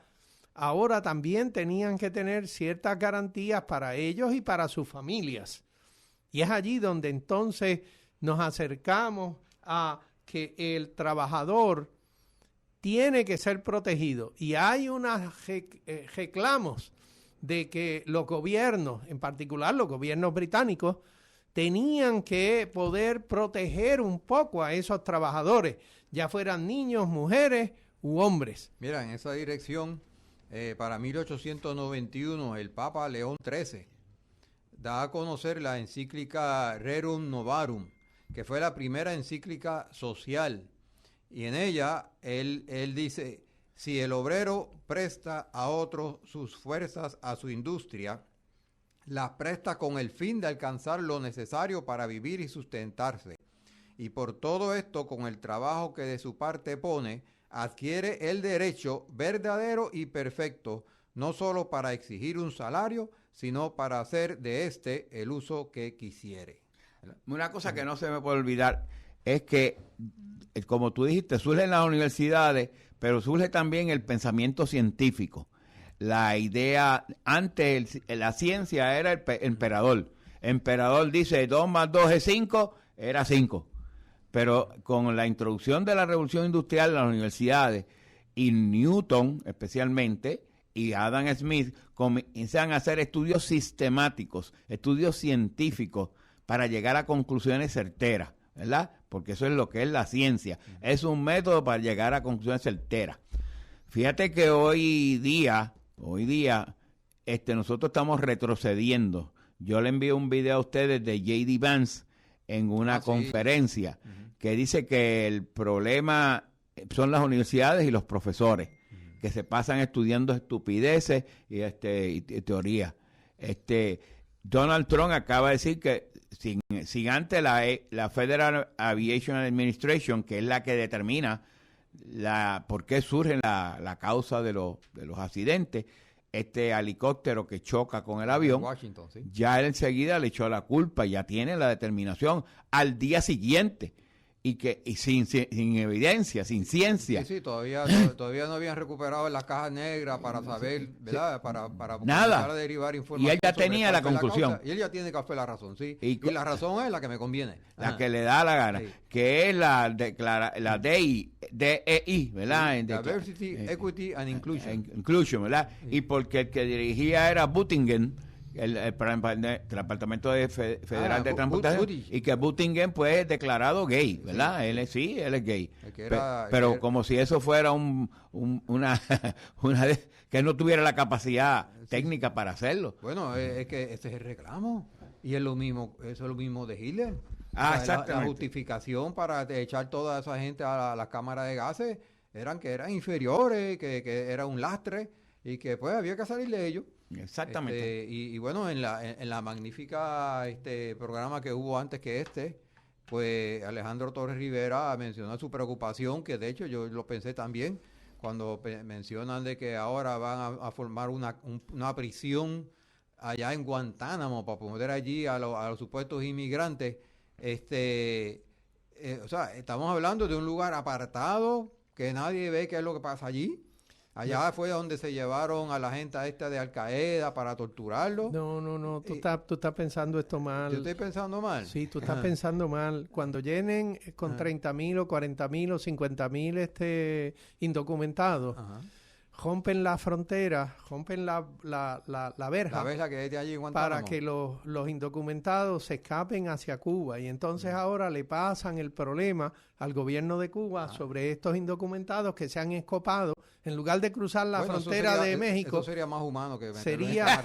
ahora también tenían que tener ciertas garantías para ellos y para sus familias. Y es allí donde entonces nos acercamos a que el trabajador tiene que ser protegido. Y hay unos reclamos de que los gobiernos, en particular los gobiernos británicos, tenían que poder proteger un poco a esos trabajadores, ya fueran niños, mujeres u hombres. Mira, en esa dirección, para 1891, el Papa León XIII da a conocer la encíclica Rerum Novarum, que fue la primera encíclica social. Y en ella, él dice, si el obrero presta a otros sus fuerzas a su industria, las presta con el fin de alcanzar lo necesario para vivir y sustentarse. Y por todo esto, con el trabajo que de su parte pone, adquiere el derecho verdadero y perfecto, no solo para exigir un salario, sino para hacer de éste el uso que quisiere. Una cosa que no se me puede olvidar es que, como tú dijiste, surgen las universidades, pero surge también el pensamiento científico. La idea, antes la ciencia era el emperador. Emperador dice 2 más 2 es 5, era 5. Pero con la introducción de la revolución industrial en las universidades, y Newton especialmente, y Adam Smith, comienzan a hacer estudios sistemáticos, estudios científicos, para llegar a conclusiones certeras, ¿verdad? Porque eso es lo que es la ciencia. Es un método para llegar a conclusiones certeras. Fíjate que hoy día, nosotros estamos retrocediendo. Yo le envío un video a ustedes de J.D. Vance en una conferencia que dice que el problema son las universidades y los profesores, que se pasan estudiando estupideces y teorías. Donald Trump acaba de decir que sin antes la Federal Aviation Administration, que es la que determina por qué surge la causa de los accidentes, helicóptero que choca con el avión, Washington, ¿sí? Ya él enseguida le echó la culpa, ya tiene la determinación al día siguiente. Y sin evidencia, sin ciencia. Sí, todavía no habían recuperado las cajas negras para saber, ¿verdad? Para nada. comenzar a derivar información. Y él ya tenía la conclusión. Y él ya tiene que fue la razón, sí. Y la razón es la que me conviene. La que le da la gana. Sí. Que es la DEI, ¿verdad? Sí, Diversity, Equity and Inclusion. Inclusion, ¿verdad? Sí. Y porque el que dirigía era Buttingen, el Departamento Federal de Transportación, y que Buttingen pues es declarado gay, ¿verdad? Sí. Él es gay. Pero como si eso fuera una que no tuviera la capacidad técnica para hacerlo. Bueno, es que ese es el reclamo. Y eso es lo mismo de Hitler. Exactamente. La justificación para echar toda esa gente a las cámaras de gases que eran inferiores, que era un lastre y que pues había que salir de ellos. Exactamente. Y bueno, en la magnífica programa que hubo antes que pues Alejandro Torres Rivera mencionó su preocupación, que de hecho yo lo pensé también, cuando mencionan de que ahora van a formar una prisión allá en Guantánamo para poner allí a los supuestos inmigrantes. O sea, estamos hablando de un lugar apartado que nadie ve qué es lo que pasa allí. Allá fue donde se llevaron a la gente de Al Qaeda para torturarlo. No, tú estás pensando esto mal. ¿Yo estoy pensando mal? Sí, tú estás pensando mal. Cuando llenen con 30,000 o 40,000 o 50,000 indocumentados, rompen la frontera, rompen la verja. La verja que hay de allí en Guantánamo. Para que los indocumentados se escapen hacia Cuba. Y entonces ahora le pasan el problema al gobierno de Cuba sobre estos indocumentados que se han escapado. En lugar de cruzar la frontera de México. Eso sería más humano que sería.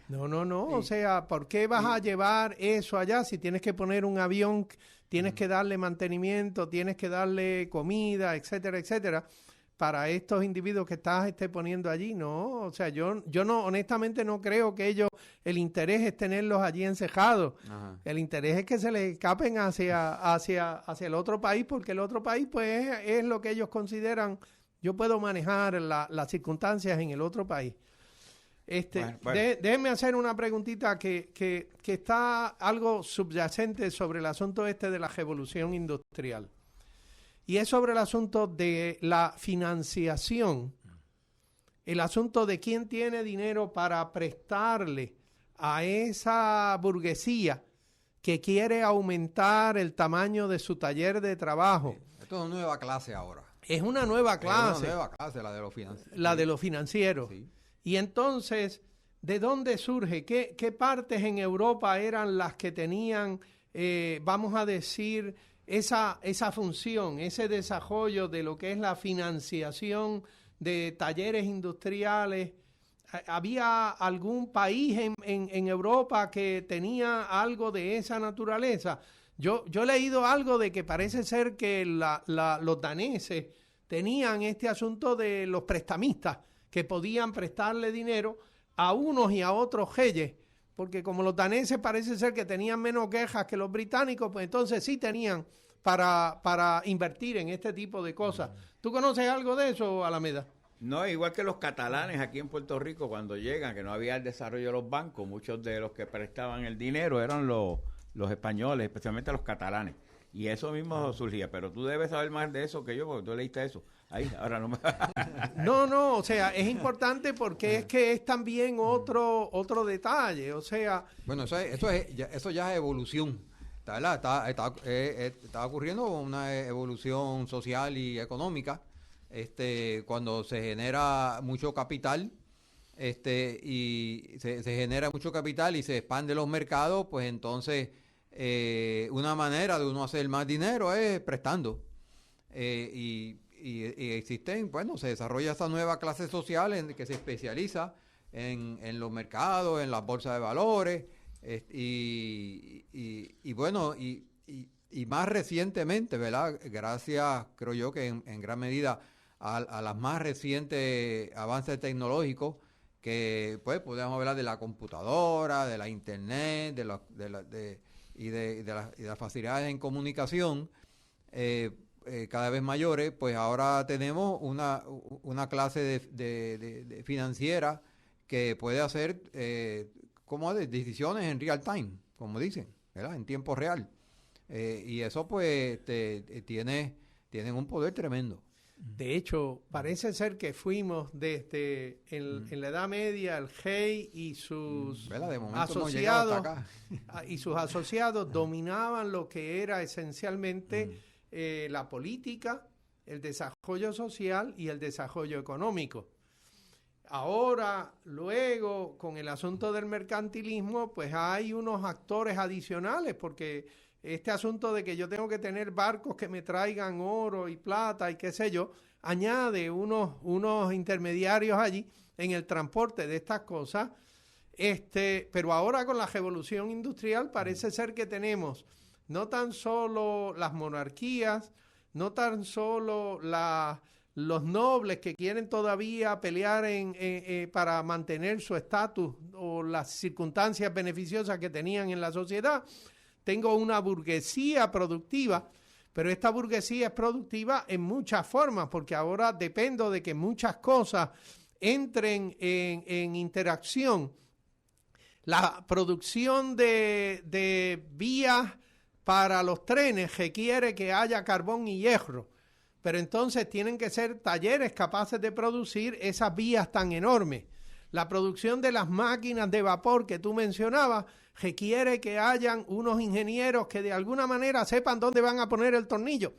No. O sea, ¿por qué vas a llevar eso allá si tienes que poner un avión, tienes que darle mantenimiento, tienes que darle comida, etcétera, etcétera? Para estos individuos que estás poniendo allí, no, o sea, yo no, honestamente no creo que el interés es tenerlos allí encejados. El interés es que se les escapen hacia el otro país, porque el otro país pues es lo que ellos consideran. Yo puedo manejar las circunstancias en el otro país. Déjenme hacer una preguntita que está algo subyacente sobre el asunto de la revolución industrial. y es sobre el asunto de la financiación, el asunto de quién tiene dinero para prestarle a esa burguesía que quiere aumentar el tamaño de su taller de trabajo. Esto es una nueva clase ahora. Es una nueva clase. Es una nueva clase, la de los financieros. La de los financieros. Sí. Y entonces, ¿de dónde surge? ¿Qué partes en Europa eran las que tenían, vamos a decir, esa función, ese desarrollo de lo que es la financiación de talleres industriales? ¿Había algún país en Europa que tenía algo de esa naturaleza? Yo he leído algo de que parece ser que los daneses tenían este asunto de los prestamistas, que podían prestarle dinero a unos y a otros reyes, porque como los daneses parece ser que tenían menos quejas que los británicos, pues entonces sí tenían para invertir en este tipo de cosas. ¿Tú conoces algo de eso, Alameda? No, igual que los catalanes aquí en Puerto Rico cuando llegan, que no había el desarrollo de los bancos, muchos de los que prestaban el dinero eran los españoles, especialmente los catalanes. Y eso mismo surgía, pero tú debes saber más de eso que yo, porque tú leíste eso. Ahí, ahora no me... No, o sea, es importante porque es que es también otro detalle, o sea... Bueno, eso ya es evolución, ¿verdad? Está ocurriendo una evolución social y económica, cuando se genera mucho capital, y se genera mucho capital y se expande los mercados, pues entonces una manera de uno hacer más dinero es prestando. Y existen, bueno, se desarrolla esta nueva clase social que se especializa en los mercados, en las bolsas de valores, y bueno, y más recientemente, ¿verdad? Gracias, creo yo, que en gran medida a las más recientes avances tecnológicos, que pues podemos hablar de la computadora, de la internet, de las facilidades en comunicación, cada vez mayores, pues ahora tenemos una clase de financiera que puede hacer como decisiones en real time, como dicen, ¿verdad? En tiempo real. Y eso pues tienen un poder tremendo. De hecho, parece ser que fuimos desde en la Edad Media, el rey y sus asociados dominaban lo que era esencialmente la política, el desarrollo social y el desarrollo económico. Ahora, luego, con el asunto del mercantilismo, pues hay unos actores adicionales, porque este asunto de que yo tengo que tener barcos que me traigan oro y plata y qué sé yo, añade unos intermediarios allí en el transporte de estas cosas. Pero ahora con la revolución industrial parece ser que tenemos no tan solo las monarquías, no tan solo los nobles que quieren todavía pelear para mantener su estatus o las circunstancias beneficiosas que tenían en la sociedad. Tengo una burguesía productiva, pero esta burguesía es productiva en muchas formas, porque ahora dependo de que muchas cosas entren en interacción. La producción de vías para los trenes requiere que haya carbón y hierro, pero entonces tienen que ser talleres capaces de producir esas vías tan enormes. La producción de las máquinas de vapor que tú mencionabas requiere que hayan unos ingenieros que de alguna manera sepan dónde van a poner el tornillo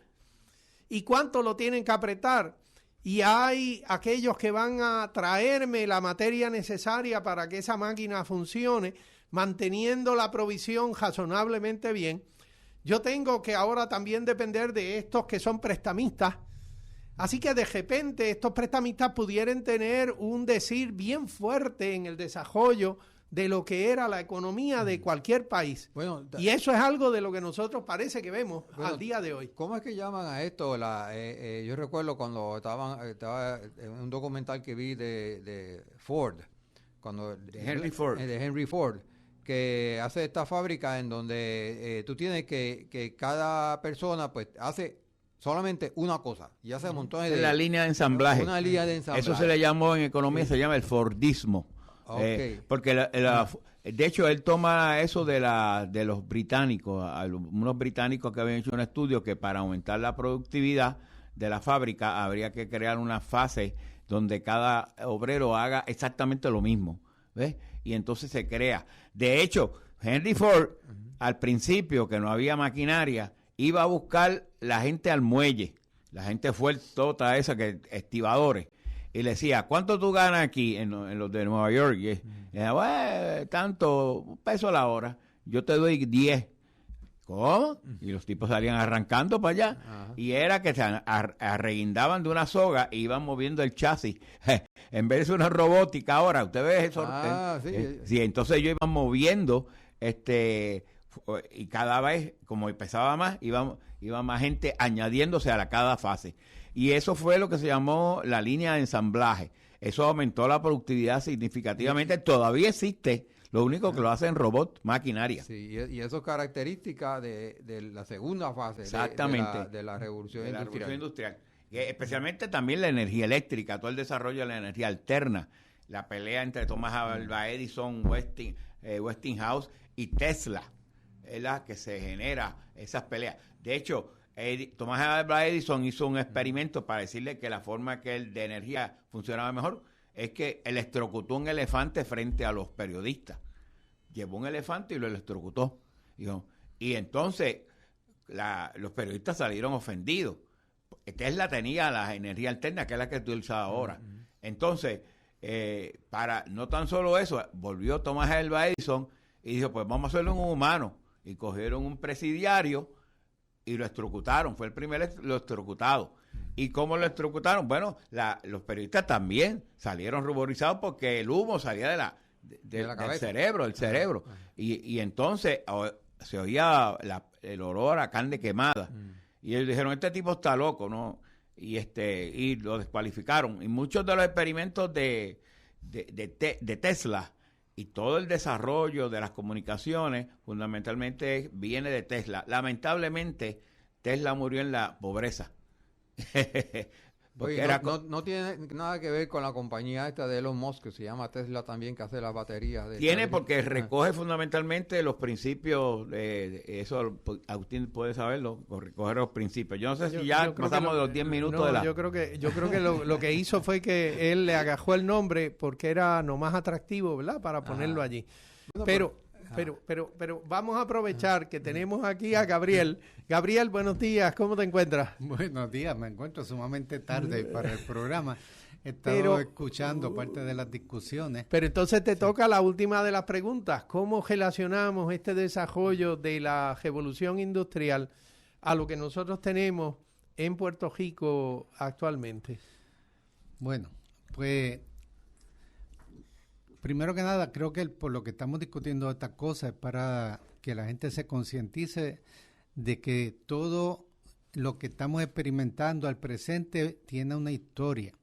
y cuánto lo tienen que apretar. Y hay aquellos que van a traerme la materia necesaria para que esa máquina funcione, manteniendo la provisión razonablemente bien. Yo tengo que ahora también depender de estos que son prestamistas. Así que de repente estos prestamistas pudieran tener un decir bien fuerte en el desarrollo de lo que era la economía de cualquier país. Bueno, y eso es algo de lo que nosotros parece que vemos al día de hoy. ¿Cómo es que llaman a esto? Yo recuerdo cuando estaba en un documental que vi de Ford, de Henry Ford, que hace esta fábrica en donde tú tienes que cada persona pues hace solamente una cosa y hace montones de... La línea de ensamblaje. Una línea de ensamblaje. Eso se le llamó en economía, se llama el Fordismo. Okay. Porque De hecho, él toma eso de los británicos, unos británicos que habían hecho un estudio que para aumentar la productividad de la fábrica habría que crear una fase donde cada obrero haga exactamente lo mismo, ¿ves? Y entonces se crea. De hecho, Henry Ford, al principio, que no había maquinaria, iba a buscar la gente al muelle, la gente fuertota esa, que estibadores, y le decía, ¿cuánto tú ganas aquí en los de Nueva York? Y decía, bueno, tanto, $1 la hora, yo te doy 10. ¿Cómo? Y los tipos salían arrancando para allá. Ajá. Y era que se arreguindaban de una soga e iban moviendo el chasis. En vez de ser una robótica ahora, usted ve eso. Sí, entonces ellos iban moviendo, y cada vez, como pesaba más, iba más gente añadiéndose a cada fase. Y eso fue lo que se llamó la línea de ensamblaje. Eso aumentó la productividad significativamente. Todavía existe. Lo único que lo hacen robots, maquinaria. Sí, y eso es característica de la segunda fase de la revolución industrial. Especialmente también la energía eléctrica, todo el desarrollo de la energía alterna, la pelea entre Thomas Alva Edison, Westinghouse y Tesla, es la que se genera esas peleas. De hecho, Thomas Alva Edison hizo un experimento para decirle que la forma que de energía funcionaba mejor es que electrocutó un elefante frente a los periodistas. Llevó un elefante y lo electrocutó. Y entonces los periodistas salieron ofendidos. Tesla tenía la energía alterna, que es la que utilizaba ahora. Entonces, no tan solo eso, volvió Thomas Alva Edison y dijo, pues vamos a hacerlo en un humano. Y cogieron un presidiario y lo electrocutaron. Fue el primer electrocutado. ¿Y cómo lo electrocutaron? Bueno, los periodistas también salieron ruborizados porque el humo salía del cerebro. Y entonces se oía el olor a carne quemada. Y ellos dijeron, este tipo está loco, ¿no? Y lo descualificaron. Y muchos de los experimentos de Tesla y todo el desarrollo de las comunicaciones fundamentalmente viene de Tesla. Lamentablemente, Tesla murió en la pobreza. Oye, no tiene nada que ver con la compañía esta de Elon Musk, que se llama Tesla también, que hace las baterías. Tiene, porque recoge fundamentalmente los principios, eso Agustín puede saberlo, recoger los principios. Yo no sé si ya pasamos de los 10 minutos de la... Yo creo que lo que hizo fue que él le agajó el nombre porque era nomás atractivo, ¿verdad? Para ponerlo allí. Bueno, pero vamos a aprovechar que tenemos aquí a Gabriel. Gabriel, buenos días, ¿cómo te encuentras? Buenos días, me encuentro sumamente tarde para el programa. He estado escuchando parte de las discusiones. Pero entonces te toca la última de las preguntas. ¿Cómo relacionamos este desarrollo de la revolución industrial a lo que nosotros tenemos en Puerto Rico actualmente? Bueno, pues... Primero que nada, creo que por lo que estamos discutiendo estas cosas es para que la gente se concientice de que todo lo que estamos experimentando al presente tiene una historia.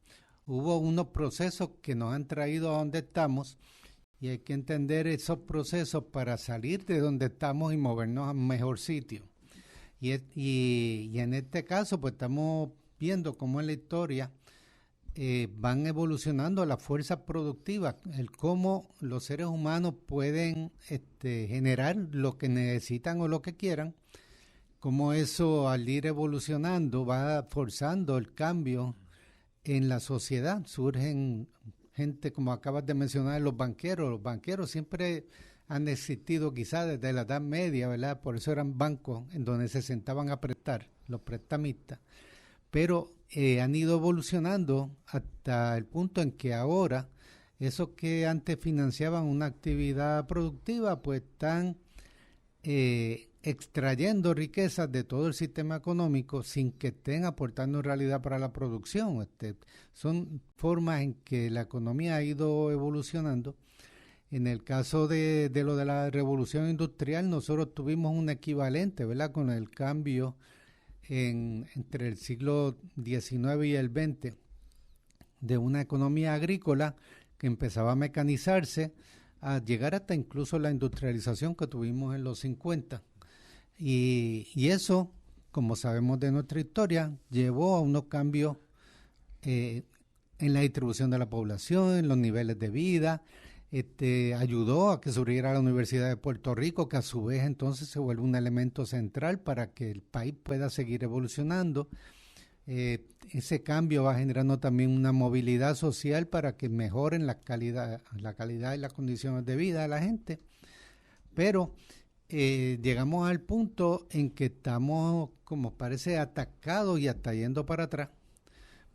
Hubo unos procesos que nos han traído a donde estamos y hay que entender esos procesos para salir de donde estamos y movernos a un mejor sitio. Y en este caso, pues estamos viendo cómo en la historia van evolucionando las fuerzas productivas, el cómo los seres humanos pueden generar lo que necesitan o lo que quieran, cómo eso al ir evolucionando va forzando el cambio en la sociedad. Surgen gente, como acabas de mencionar, los banqueros siempre han existido quizás desde la Edad Media, ¿verdad? Por eso eran bancos en donde se sentaban a prestar, los prestamistas. Pero han ido evolucionando hasta el punto en que ahora esos que antes financiaban una actividad productiva pues están extrayendo riquezas de todo el sistema económico sin que estén aportando en realidad para la producción. Son formas en que la economía ha ido evolucionando. En el caso de lo de la revolución industrial, nosotros tuvimos un equivalente, ¿verdad?, con el cambio entre el siglo XIX y el XX, de una economía agrícola que empezaba a mecanizarse, a llegar hasta incluso la industrialización que tuvimos en los 50. Y eso, como sabemos de nuestra historia, llevó a unos cambios en la distribución de la población, en los niveles de vida, ayudó a que surgiera la Universidad de Puerto Rico, que a su vez entonces se vuelve un elemento central para que el país pueda seguir evolucionando. Ese cambio va generando también una movilidad social para que mejoren la calidad y las condiciones de vida de la gente. Pero llegamos al punto en que estamos, como parece, atacados y hasta yendo para atrás,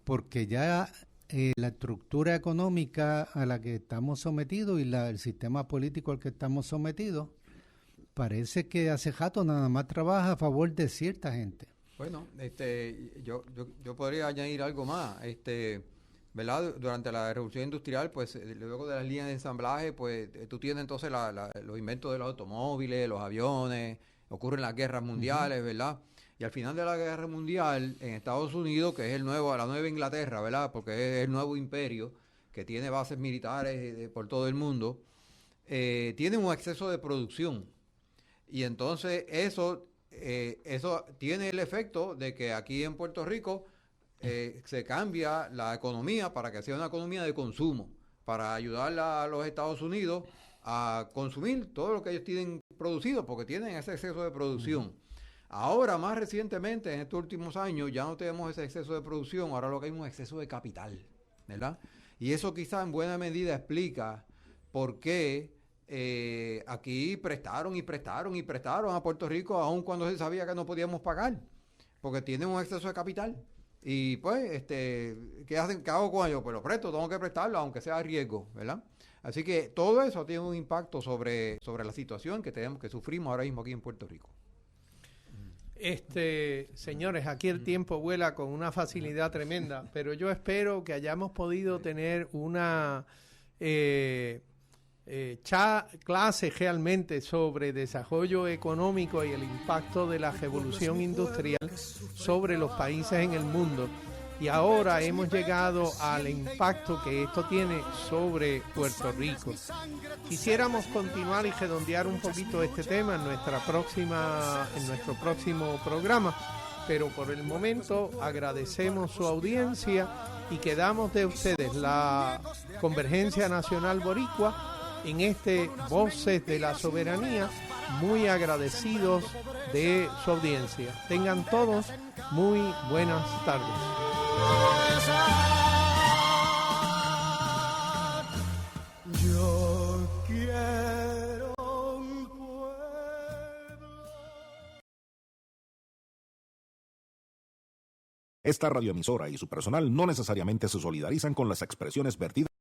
porque ya la estructura económica a la que estamos sometidos y el sistema político al que estamos sometidos, parece que hace rato nada más trabaja a favor de cierta gente. Bueno, yo podría añadir algo más. ¿Verdad? Durante la Revolución Industrial, pues luego de las líneas de ensamblaje, pues tú tienes entonces los inventos de los automóviles, los aviones, ocurren las guerras mundiales, ¿verdad? Y al final de la guerra mundial, en Estados Unidos, que es la nueva Inglaterra, ¿verdad? Porque es el nuevo imperio que tiene bases militares por todo el mundo, tiene un exceso de producción. Y entonces eso tiene el efecto de que aquí en Puerto Rico se cambia la economía para que sea una economía de consumo, para ayudar a los Estados Unidos a consumir todo lo que ellos tienen producido, porque tienen ese exceso de producción. Ahora, más recientemente, en estos últimos años, ya no tenemos ese exceso de producción, ahora lo que hay es un exceso de capital, ¿verdad? Y eso quizá en buena medida explica por qué aquí prestaron a Puerto Rico, aun cuando se sabía que no podíamos pagar, porque tienen un exceso de capital. Y pues, ¿qué hago con ellos? Pues lo presto, tengo que prestarlo, aunque sea a riesgo, ¿verdad? Así que todo eso tiene un impacto sobre la situación que sufrimos ahora mismo aquí en Puerto Rico. Señores, aquí el tiempo vuela con una facilidad tremenda, pero yo espero que hayamos podido tener una clase realmente sobre desarrollo económico y el impacto de la revolución industrial sobre los países en el mundo. Y ahora hemos llegado al impacto que esto tiene sobre Puerto Rico. Quisiéramos continuar y redondear un poquito este tema en nuestro próximo programa, pero por el momento agradecemos su audiencia y quedamos de ustedes la Convergencia Nacional Boricua en Voces de la Soberanía, muy agradecidos de su audiencia. Tengan todos muy buenas tardes. Yo quiero un pueblo. Esta radioemisora y su personal no necesariamente se solidarizan con las expresiones vertidas